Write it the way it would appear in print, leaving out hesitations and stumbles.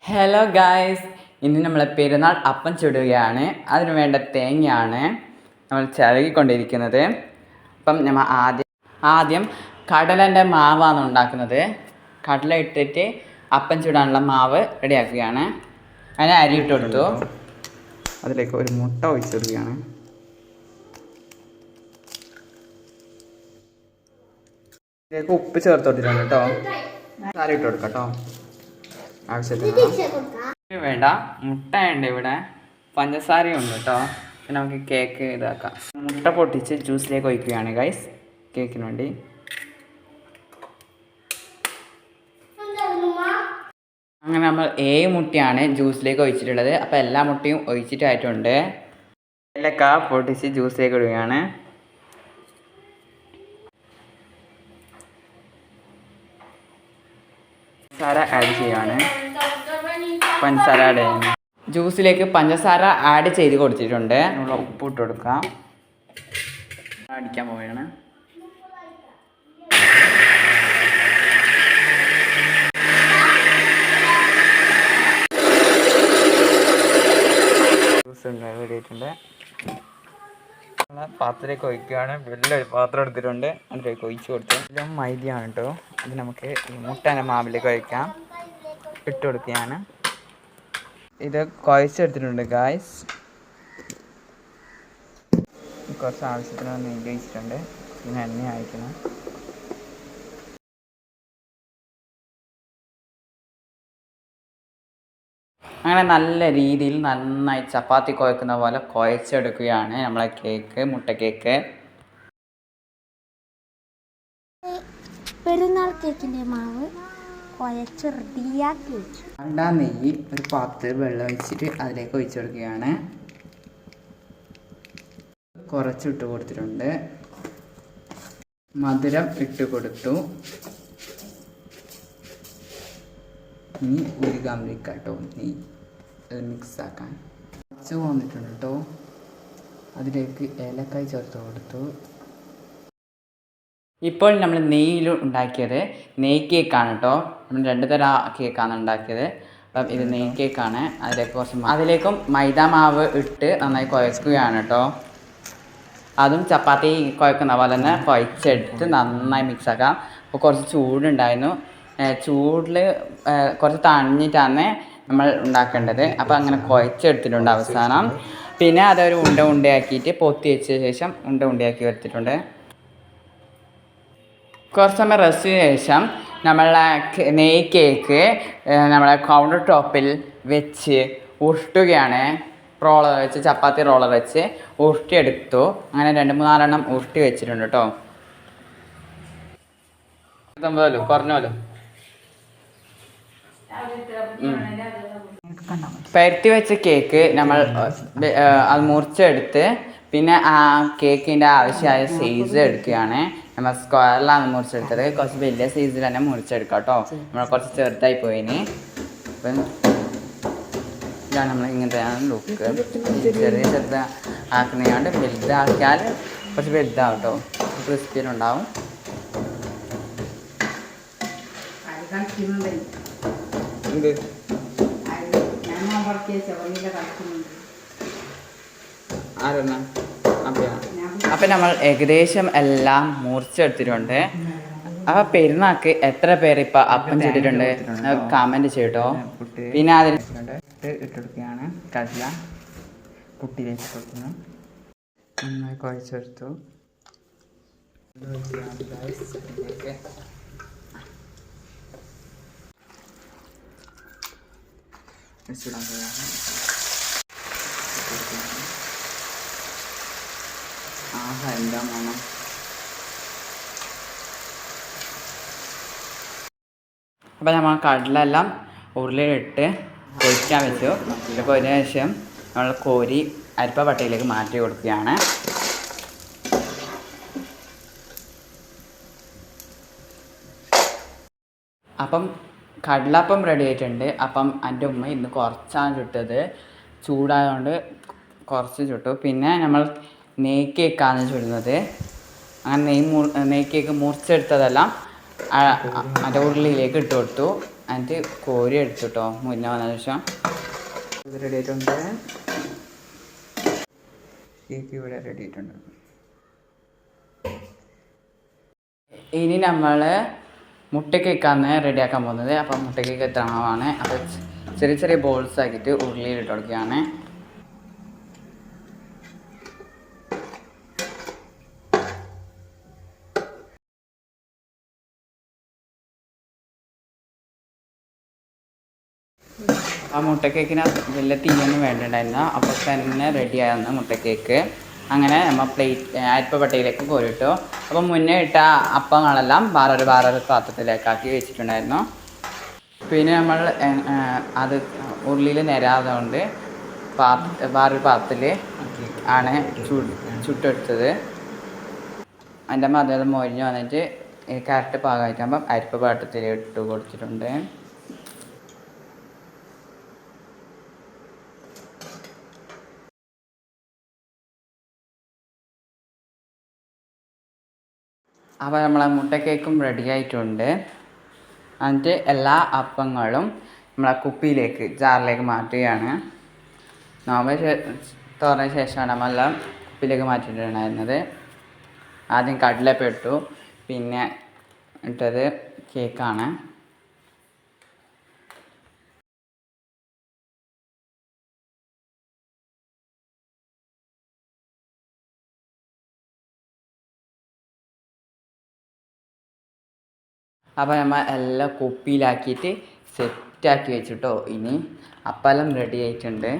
Hello guys, ഇന്ന് നമ്മൾ പെരുന്നാൾ അപ്പം ചുടുകയാണ്. അതിന് വേണ്ട തേങ്ങയാണ് നമ്മൾ ചിരകിക്കൊണ്ടിരിക്കുന്നത്. അപ്പം നമ്മൾ ആദ്യം കടലൻ്റെ മാവാണ് ഉണ്ടാക്കുന്നത്. കടല ഇട്ടിട്ട് അപ്പം ചുടാനുള്ള മാവ് റെഡിയാക്കുകയാണ്. അതിന് അരി ഇട്ട് കൊടുത്തു. അതിലേക്ക് ഒരു മുട്ട ഒഴിച്ചിടുകയാണ്. ഇതിലേക്ക് ഉപ്പ് ചേർത്ത് കൊടുത്തിട്ടുണ്ട് കേട്ടോ. സാരി ഇട്ട് കൊടുക്കാം കേട്ടോ. ആവശ്യത്തിന് വേണ്ട മുട്ട ഉണ്ട്, ഇവിടെ പഞ്ചസാരയും ഉണ്ട് കേട്ടോ. പിന്നെ നമുക്ക് കേക്ക് ഇതാക്കാം. മുട്ട പൊട്ടിച്ച് ജ്യൂസിലേക്ക് ഒഴിക്കുകയാണ് ഗൈസ്, കേക്കിന് വേണ്ടി. അങ്ങനെ നമ്മൾ 7 മുട്ടയാണ് ജ്യൂസിലേക്ക് ഒഴിച്ചിട്ടുള്ളത്. അപ്പോൾ എല്ലാ മുട്ടയും ഒഴിച്ചിട്ടായിട്ടുണ്ട്. ഏലക്ക പൊട്ടിച്ച് ജ്യൂസിലേക്ക് ഇടുകയാണ്. പഞ്ചസാര ആഡ് ചെയ്യാണ്. പഞ്ചസാര ആഡ് ചെയ്യുന്നു. ജ്യൂസിലേക്ക് പഞ്ചസാര ആഡ് ചെയ്ത് കൊടുത്തിട്ടുണ്ട്. നമ്മൾ ഉപ്പ് ഇട്ട് കൊടുക്കാം. അടിക്കാൻ പോവുകയാണ്. ജ്യൂസ് റെഡിയായിട്ടുണ്ട്. പാത്രത്തിലേക്ക് ഒഴിക്കുകയാണ്. വലിയൊരു പാത്രം എടുത്തിട്ടുണ്ട്, അതിലേക്ക് ഒഴിച്ച് കൊടുത്തു. എല്ലാം മൈദയാണ് കേട്ടോ. അത് നമുക്ക് ഈ മുട്ടേൻ്റെ മാവിലേക്ക് ഒഴിക്കാം. ഇട്ട് കൊടുക്കുകയാണ്. ഇത് കുഴച്ചെടുത്തിട്ടുണ്ട് ഗായ്സ്. കുറച്ച് ആവശ്യത്തിന് നെയ്യ് ഒഴിച്ചിട്ടുണ്ട്. പിന്നെ എണ്ണ അയക്കണം. അങ്ങനെ നല്ല രീതിയിൽ നന്നായി ചപ്പാത്തി കുഴക്കുന്ന പോലെ കുഴച്ചെടുക്കുകയാണ് നമ്മളെ കേക്ക്, മുട്ട കേക്ക്. പെരുന്നാൾ കേക്കിൻ്റെ മാവ് കുഴച്ച് റെഡിയാക്കി വെച്ചു. രണ്ടാം നെയ്യ് ഒരു പാത്രത്തിൽ വെള്ളം ഒഴിച്ചിട്ട് അതിലേക്ക് ഒഴിച്ചു കൊടുക്കുകയാണ്. കുറച്ചിട്ട് കൊടുത്തിട്ടുണ്ട്. മധുരം ഇട്ട് കൊടുത്തു. ഇനി ഉരുകാൻ വെക്കാം കേട്ടോ. നെയ്യ് അത് മിക്സാക്കാൻ കുറച്ച് വന്നിട്ടുണ്ട് കേട്ടോ. അതിലേക്ക് ഏലക്കായ് ചേർത്ത് കൊടുത്തു. ഇപ്പോൾ നമ്മൾ നെയ്യിൽ ഉണ്ടാക്കിയത് നെയ് കേക്കാണ് കേട്ടോ. നമ്മൾ 2 തരം കേക്കാണ് ഉണ്ടാക്കിയത്. അപ്പം ഇത് നെയ് കേക്കാണ്. അതിലേക്കും മൈദ മാവ് ഇട്ട് നന്നായി കുഴക്കുകയാണ് കേട്ടോ. അതും ചപ്പാത്തി കുഴക്കുന്ന പോലെ തന്നെ കുഴച്ചെടുത്ത് നന്നായി മിക്സാക്കാം. അപ്പോൾ കുറച്ച് ചൂടുണ്ടായിരുന്നു. ചൂടിൽ കുറച്ച് തണിഞ്ഞിട്ടാണ് നമ്മൾ ഉണ്ടാക്കേണ്ടത്. അപ്പോൾ അങ്ങനെ കുഴച്ചെടുത്തിട്ടുണ്ട് അവസാനം. പിന്നെ അതൊരു ഉണ്ടയാക്കിയിട്ട് പൊത്തി വെച്ച ശേഷം ഉണ്ടയാക്കി എടുത്തിട്ടുണ്ട്. കുറച്ച് സമയം റെസ്റ്റിന് ശേഷം നമ്മളെ നെയ് കേക്ക് നമ്മളെ കൗണ്ടർ ടോപ്പിൽ വെച്ച് ഉരുട്ടുകയാണ്. റോളർ വെച്ച്, ചപ്പാത്തി റോളർ വെച്ച് ഉരുട്ടിയെടുത്തു. അങ്ങനെ 2-3 എണ്ണം ഉരുട്ടി വെച്ചിട്ടുണ്ട് കേട്ടോ. കുറഞ്ഞല്ലോ. പരത്തി വെച്ച കേക്ക് നമ്മൾ അത് മുറിച്ചെടുത്ത് പിന്നെ ആ കേക്കിൻ്റെ ആവശ്യമായ സൈസ് എടുക്കുകയാണ്. നമ്മൾ സ്ക്വയറിലാണ് മുറിച്ചെടുത്തത്. കുറച്ച് വലിയ സൈസിൽ തന്നെ മുറിച്ചെടുക്കാം കേട്ടോ. നമ്മൾ കുറച്ച് ചെറുതായി പോയിന്. അപ്പം ഇതാണ് നമ്മൾ ഇങ്ങനത്തെയാണ് ലുക്ക്. ചെറിയ ചെറുത് ആക്കുന്നതുകൊണ്ട് വലുതാക്കിയാൽ കുറച്ച് വലുതാവും കേട്ടോ. ക്രിസ്പിയിലുണ്ടാവും. അപ്പം നമ്മൾ ഏകദേശം എല്ലാം മുറിച്ചെടുത്തിട്ടുണ്ട്. അപ്പം പെരുന്നാൾക്ക് എത്ര പേര് ഇപ്പം അപ്പം ചെയ്തിട്ടുണ്ട് കമൻറ്റ് ചെയ്യട്ടോ. പിന്നെ അതിൽ ഇട്ടെടുക്കുകയാണ്. കടല കുട്ടിയിലേക്ക് കൊടുക്കുന്നു. നന്നായി കുഴച്ചെടുത്തു. എന്താ വേണം. അപ്പം നമ്മൾ കടലെല്ലാം ഉരുളിയിലിട്ട് പൊരിക്കാൻ വെച്ചു. ഇപ്പോൾ അതിന് ശേഷം നമ്മൾ കോരി അരിപ്പ പട്ടയിലേക്ക് മാറ്റി കൊടുക്കുകയാണ്. അപ്പം കടലപ്പം റെഡി ആയിട്ടുണ്ട്. അപ്പം എൻ്റെ ഉമ്മ ഇന്ന് കുറച്ചാണ് ചുട്ടത്. ചൂടായതുകൊണ്ട് കുറച്ച് ചുട്ടു. പിന്നെ നമ്മൾ നെയ് കേക്കാണ് ചുടുന്നത്. അങ്ങനെ നെയ് കേക്ക് മുറിച്ചെടുത്തതെല്ലാം അതിൻ്റെ ഉരുളിയിലേക്ക് ഇട്ട് കൊടുത്തു. എന്നിട്ട് കോരി എടുത്തു കേട്ടോ മുന്നേ വന്നതിന് ശേഷം. ഇത് റെഡി ആയിട്ടുണ്ട്. കേക്ക് ഇവിടെ റെഡി ആയിട്ടുണ്ട്. ഇനി നമ്മൾ മുട്ട കേക്കാണ് റെഡിയാക്കാൻ പോകുന്നത്. അപ്പം മുട്ട കേക്ക് എത്രമാണ്, അപ്പോൾ ചെറിയ ചെറിയ ബോൾസ് ആക്കിയിട്ട് ഉരുളിയിലിട്ട് കൊടുക്കുകയാണ്. ആ മുട്ടക്കേക്കിന് വലിയ തീയൊന്നും വേണ്ടിണ്ടായിരുന്നു. അപ്പോൾ തന്നെ റെഡിയായിരുന്നു മുട്ടക്കേക്ക്. അങ്ങനെ നമ്മൾ അരിപ്പപ്പട്ടയിലേക്ക് കോരിട്ടു. അപ്പോൾ മുന്നേ ഇട്ട അപ്പങ്ങളെല്ലാം വേറൊരു പാത്രത്തിലേക്കാക്കി വെച്ചിട്ടുണ്ടായിരുന്നു. പിന്നെ നമ്മൾ അത് ഉരുളിയിൽ നിരാതെ കൊണ്ട് വേറൊരു പാത്രത്തിൽ ആണ് ചുട്ടെടുത്തത്. അതിൻ്റെ മധുരം മൊരിഞ്ഞ് വന്നിട്ട് കറക്റ്റ് പാകമായിട്ടാകുമ്പം അരിപ്പ പാത്രത്തിൽ ഇട്ട് കൊടുത്തിട്ടുണ്ട്. അപ്പോൾ നമ്മളെ മുട്ടക്കേക്കും റെഡി ആയിട്ടുണ്ട്. എന്നിട്ട് എല്ലാ അപ്പങ്ങളും നമ്മളെ കുപ്പിയിലേക്ക് ജാറിലേക്ക് മാറ്റുകയാണ്. നോമ്പ് തുറന്ന ശേഷമാണ് നമ്മളെല്ലാം കുപ്പിയിലേക്ക് മാറ്റിയിട്ടുണ്ടായിരുന്നത്. ആദ്യം കടലപ്പം ഇട്ടു, പിന്നെ ഇട്ടത് കേക്കാണ്. അപ്പോൾ നമ്മൾ എല്ലാം കുപ്പിയിലാക്കിയിട്ട് സെറ്റാക്കി വെച്ചിട്ടോ. ഇനി അപ്പെല്ലാം റെഡി ആയിട്ടുണ്ട്.